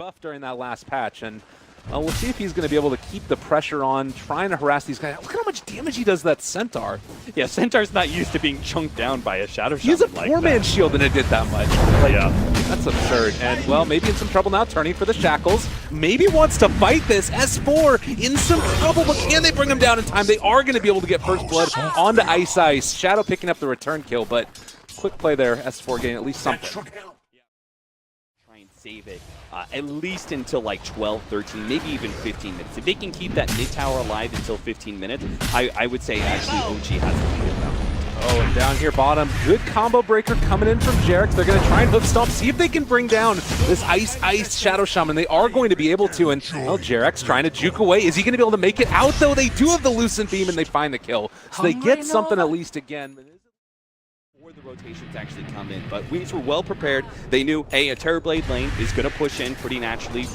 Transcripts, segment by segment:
buff during that last patch, and we'll see if he's going to be able to keep the pressure on, trying to harass these guys. Look at how much damage he does to that Centaur. Yeah, Centaur's not used to being chunked down by a Shadow Shaman. He's a poor man's shield and it did that much. Like, yeah. That's absurd. And, well, maybe in some trouble now, turning for the shackles. Maybe wants to fight this. S4 in some trouble, but can they bring him down in time? They are going to be able to get first blood onto Ice Ice. Shadow picking up the return kill, but quick play there. S4 getting at least something. Try and save it at least until like 12, 13, maybe even 15 minutes. If they can keep that mid tower alive until 15 minutes, I would say actually OG has to lead now. Oh, and down here bottom, good combo breaker coming in from JerAx. They're going to try and hoof stomp, see if they can bring down this Ice Shadow Shaman. They are going to be able to, and well, JerAx trying to juke away. Is he going to be able to make it out, though? They do have the Lucent Beam, and they find the kill. So they get something at least again. Before the rotations actually come in, but Wings were well prepared. They knew, hey, a Terrorblade lane is going to push in pretty naturally,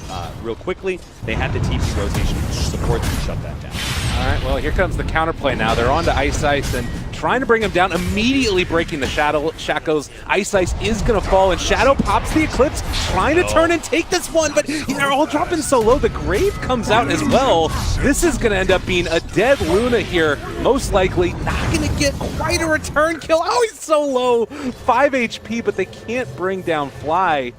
real quickly. They had the TP rotation support to shut that down. All right, well, here comes the counterplay now. They're on to Ice Ice and trying to bring him down, immediately breaking the shackles. Ice Ice is going to fall, and Shadow pops the Eclipse, trying to turn and take this one, but they're all dropping so low. The Grave comes out as well. This is going to end up being a dead Luna here, most likely. Not going to get quite a return kill. Oh, he's so low. 5 HP, but they can't bring down Fly.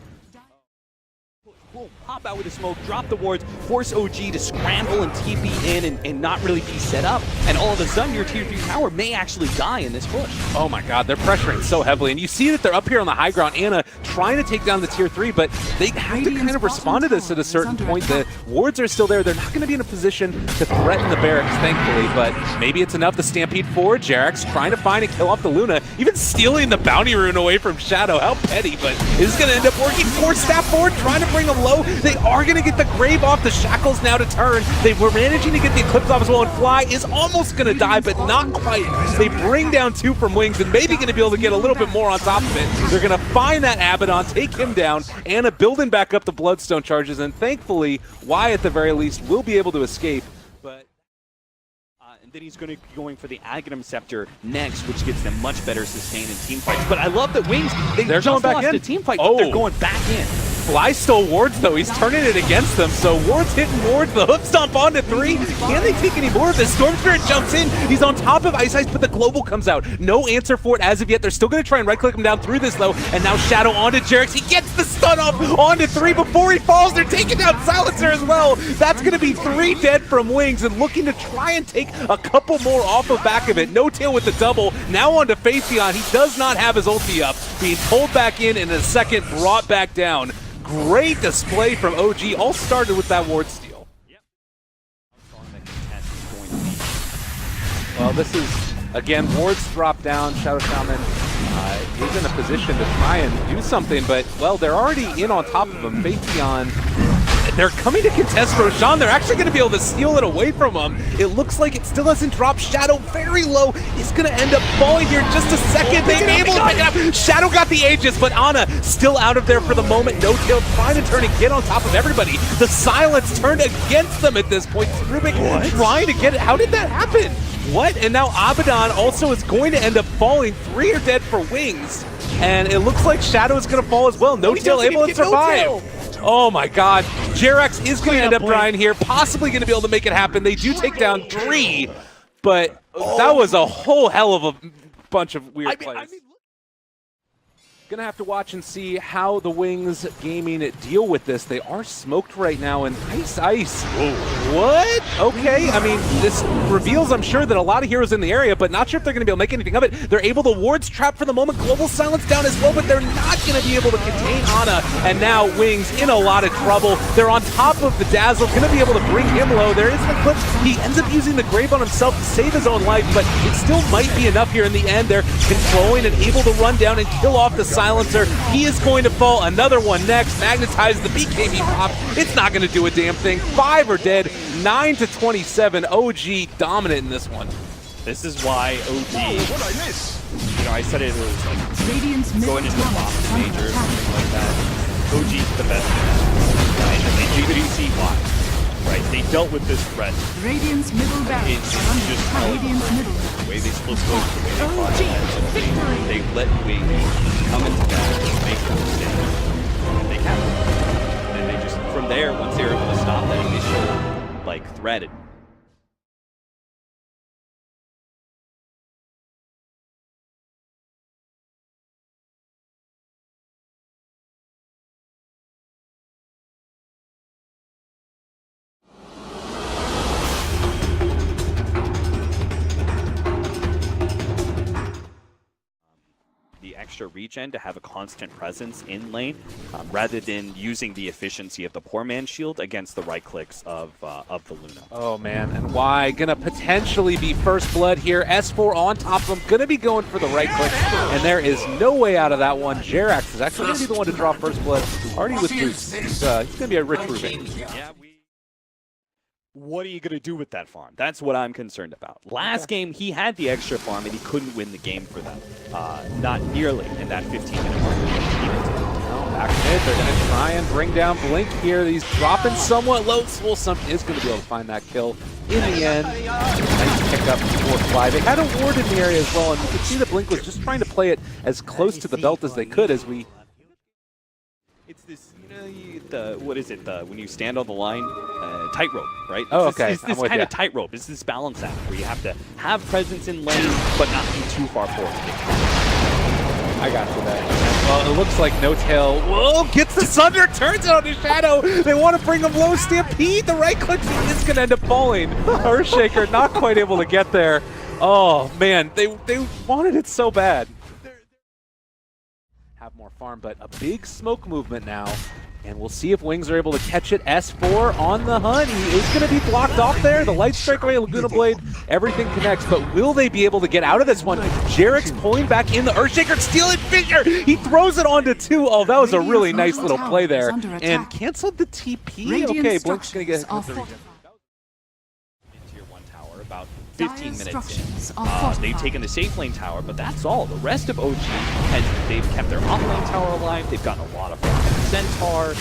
Pop out with the smoke, drop the wards, force OG to scramble and TP in and not really be set up. And all of a sudden, your tier 3 tower may actually die in this push. Oh my god, they're pressuring so heavily. And you see that they're up here on the high ground. Anna trying to take down the tier 3, but they have to kind of respond to this at a certain point. The wards are still there. They're not going to be in a position to threaten the barracks, thankfully, but maybe it's enough to stampede forward. JerAx trying to find and kill off the Luna, even stealing the bounty rune away from Shadow. How petty, but this is going to end up working. Force staff forward, trying to bring them low. They are going to get the Grave off the shackles now to turn. They were managing to get the Eclipse off as well, and Fly is almost going to die, but not quite. They bring down 2 from Wings, and maybe going to be able to get a little bit more on top of it. They're going to find that Abaddon, take him down. Anna building back up the Bloodstone charges, and thankfully, Y at the very least will be able to escape. But and then he's going to be going for the Aghanim Scepter next, which gives them much better sustain in team fights. But I love that Wings, they're just going back lost in. the team fight, but they're going back in. Fly stole wards, though. He's turning it against them. So wards hitting wards. The hook stomp onto 3. Can they take any more of this? Storm Spirit jumps in. He's on top of Ice Ice, but the global comes out. No answer for it as of yet. They're still going to try and right-click him down through this, though. And now Shadow onto JerAx. He gets the stun off onto 3 before he falls. They're taking down Silencer as well. That's going to be 3 dead from Wings and looking to try and take a couple more off the back of it. No tail with the double. Now onto Phaetheon. He does not have his ulti up. Being pulled back in a second, brought back down. Great display from OG. All started with that ward steal. Yep. Well, this is, again, wards drop down. Shadow Shaman is in a position to try and do something, but, well, they're already in on top of him. Phaetheon, they're coming to contest Roshan. They're actually going to be able to steal it away from him. It looks like it still hasn't dropped. Shadow very low. He's going to end up falling here in just a second. They may be able to pick it up. Shadow got the Aegis, but Ana still out of there for the moment. No tail trying to turn and get on top of everybody. The silence turned against them at this point. RUBICK trying to get it. How did that happen? What? And now Abaddon also is going to end up falling. 3 are dead for Wings. And it looks like Shadow is going to fall as well. No tail able to survive. Oh my god. JerAx is going to end up dying here. Possibly going to be able to make it happen. They do take down 3. But that was a whole hell of a bunch of weird plays. Gonna have to watch and see how the Wings Gaming deal with this. They are smoked right now, and Ice. What? Okay, I mean, this reveals, I'm sure, that a lot of heroes in the area, but not sure if they're gonna be able to make anything of it. They're able to wards trap for the moment, global silence down as well, but they're not gonna be able to contain Ana. And now Wings in a lot of trouble. They're on top of the Dazzle, gonna be able to bring him low. There is an Eclipse. He ends up using the Grave on himself to save his own life, but it still might be enough here in the end. They're controlling and able to run down and kill off the Silencer. He is going to fall. Another one next. Magnetize the BKB pop. It's not going to do a damn thing. 5 are dead. 9-27. OG dominant in this one. This is why OG. What I miss? You know, I said it was like going into the Boston major or something like that. OG's the best. Right? And you do see why. Right? They dealt with this threat. Radiant's middle barracks. It's just Radiant's middle. The way they split the way they fought it. They let Wings come into battle, make them stand. And they kept them. And they just, from from there, once they were able to stop that initial like threat, extra regen to have a constant presence in lane, rather than using the efficiency of the poor man's shield against the right clicks of the Luna. Oh man, and why? Gonna potentially be first blood here. S4 on top of him, gonna be going for the right click, and there is no way out of that one. JerAx is actually gonna be the one to draw first blood, already with boots. He's gonna be a rich RUBICK. Yeah, what are you going to do with that farm? That's what I'm concerned about. Last game, he had the extra farm, and he couldn't win the game for them. Not nearly in that 15-minute mark. Back mid, they're going to try and bring down Blink here. He's dropping somewhat low. Swolsum is going to be able to find that kill in the end. Nice pick up for Fly. They had a ward in the area as well, and you can see that Blink was just trying to play it as close to the belt as they could as we... It's this, what is it, when you stand on the line, tightrope, right? Oh, okay. It's this kind of tightrope. It's this balance act where you have to have presence in lane, but not be too far forward. I got you there. Well, it looks like No Tail, whoa, gets the Sunder, turns it on his Shadow. They want to bring him low. Stampede, the right click is going to end up falling. Earthshaker not quite able to get there. Oh, man, they wanted it so bad. Have more farm, but a big smoke movement now. And we'll see if Wings are able to catch it. S4 on the hunt. He is going to be blocked off there. The Light Strike away, Laguna Blade, everything connects. But will they be able to get out of this one? JerAx pulling back in the Earthshaker, stealing Fissure. He throws it onto 2. Oh, that was a really nice little play there. And canceled the TP. Okay, Blink's going to get hit. Tier 1 tower about 15 minutes in. They've taken the safe lane tower, but that's all. The rest of OG, they've kept their off-lane tower alive. They've gotten a lot of Centaur.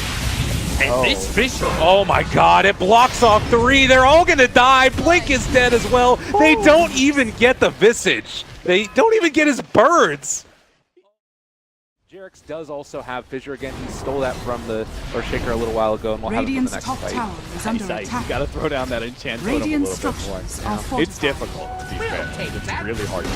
And this Fissure. Oh my god, it blocks off 3. They're all going to die. Blink is dead as well. They don't even get the Visage. They don't even get his birds. JerAx does also have Fissure again. He stole that from the Earthshaker a little while ago, and we'll have him for the next fight. Tower is under attack. You gotta throw down that enchant totem a little bit more. It's difficult, to be fair. It's really hard.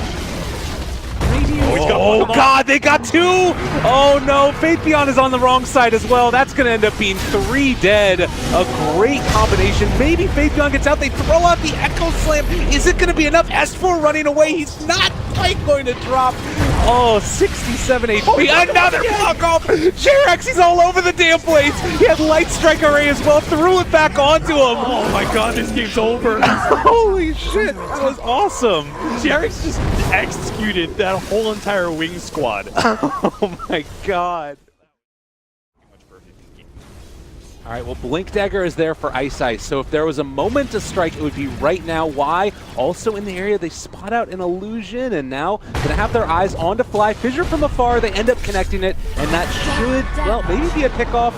Oh god, they got 2! Oh no, Faithion is on the wrong side as well. That's going to end up being 3 dead. A great combination. Maybe Faithion gets out. They throw out the Echo Slam. Is it going to be enough? S4 running away. He's not quite going to drop. Oh, 67 HP. Another block off. JerAx, he's all over the damn place. He had Light Strike Array as well. Threw it back onto him. Oh my god, this game's over. Holy shit, that was awesome. JerAx just executed that whole entire wing squad. Oh my god. All right, well, Blink Dagger is there for Ice, so if there was a moment to strike, it would be right now. Why? Also in the area, they spot out an illusion, and now gonna have their eyes on to Fly. Fissure from afar, they end up connecting it, and that should, well, maybe be a pickoff.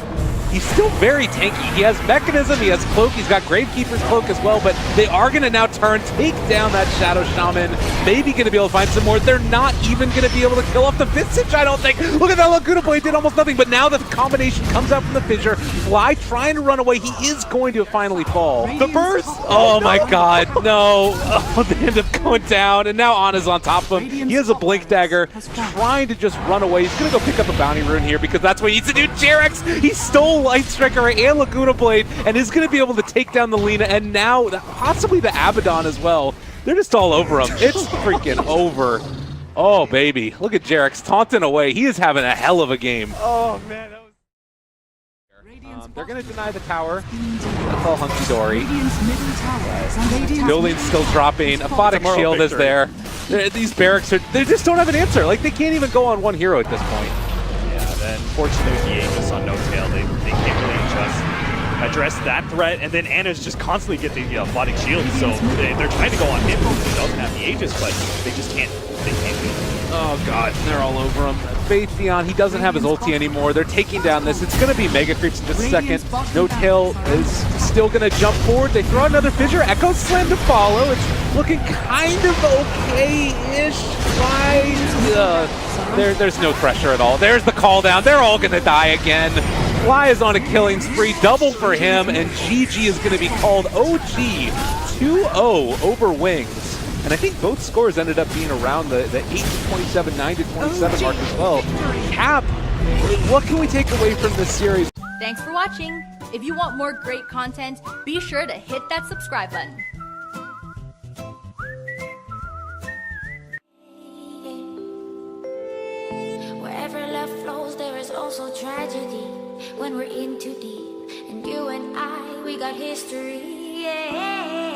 He's still very tanky. He has Mechanism, he has Cloak, he's got Gravekeeper's Cloak as well, but they are going to now take down that Shadow Shaman. Maybe going to be able to find some more. They're not even going to be able to kill off the Visage, I don't think. Look at that, Laguna Blade did almost nothing, but now the combination comes out from the Fissure. Fly trying to run away. He is going to finally fall. The burst! Oh my god, no. Oh, they end up going down, and now Anna's on top of him. He has a Blink Dagger, trying to just run away. He's going to go pick up a Bounty Rune here because that's what he needs to do. JerAx, he stole Light Striker and Laguna Blade and is going to be able to take down the Lina and now possibly the Abaddon as well. They're just all over him. It's freaking over. Oh, baby. Look at JerAx taunting away. He is having a hell of a game. Oh, man. That was... they're going to deny the tower. That's all hunky-dory. Building's still dropping. Aphotic Shield is there. These barracks, they just don't have an answer. Like, they can't even go on one hero at this point. Then fortunately with the Aegis on No Tail, they can't really just address that threat, and then Anna's just constantly get the Aphotic Shield, so they're trying to go on him because he doesn't have the Aegis, but they just can't do it. Oh god, they're all over him. Faithion, he doesn't have his ulti anymore. They're taking down this. It's going to be Mega Creeps in just a second. No Tail is still going to jump forward. They throw another Fissure. Echo Slam to follow. It's looking kind of okay-ish. There's no pressure at all. There's the call down. They're all going to die again. Fly is on a killing spree, double for him, and GG is going to be called OG 2-0 over Wings. And I think both scores ended up being around the 8-27, 9-27 mark as well. Cap, what can we take away from this series? Thanks for watching. If you want more great content, be sure to hit that subscribe button. Wherever love flows, there is also tragedy. When we're in too deep, and you and I, we got history. Yeah.